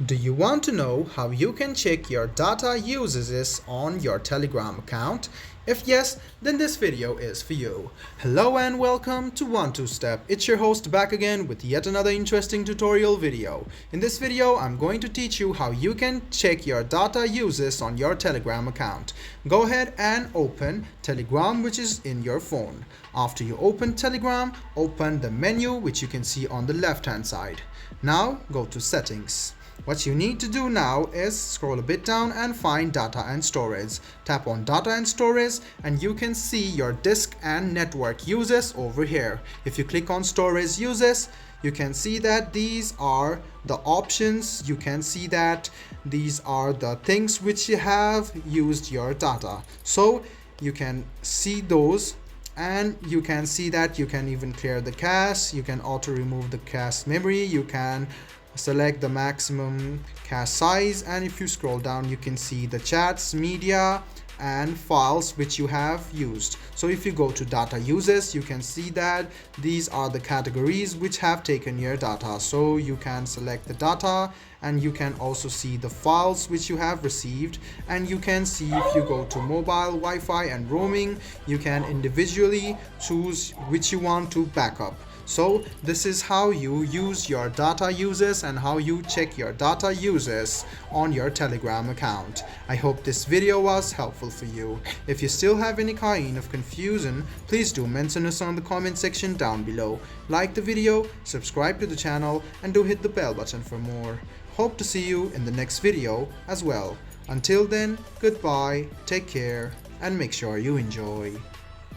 Do you want to know how you can check your data usages on your Telegram account? If yes, then this video is for you. Hello and welcome to 1-2-Step. It's your host back again with yet another interesting tutorial video. In this video, I'm going to teach you how you can check your data uses on your Telegram account. Go ahead and open Telegram, which is in your phone. After you open Telegram, open the menu which you can see on the left hand side. Now go to settings. What you need to do now is scroll a bit down and find data and storage. Tap on data and storage and you can see your disk and network uses over here. If you click on storage uses, you can see that these are the options. You can see that these are the things which you have used your data. So you can see those. And you can see that you can even clear the cache, you can auto remove the cache memory, you can select the maximum cache size, and if you scroll down you can see the chats, media and files which you have used. So if you go to data uses, you can see that these are the categories which have taken your data. So you can select the data and you can also see the files which you have received, and you can see if you go to mobile, Wi-Fi and roaming, you can individually choose which you want to backup. So this is how you use your data uses and how you check your data uses on your Telegram account. I hope this video was helpful for you. If you still have any kind of confusion, please do mention us on the comment section down below. Like the video, subscribe to the channel and do hit the bell button for more. Hope to see you in the next video as well. Until then, goodbye, take care and make sure you enjoy.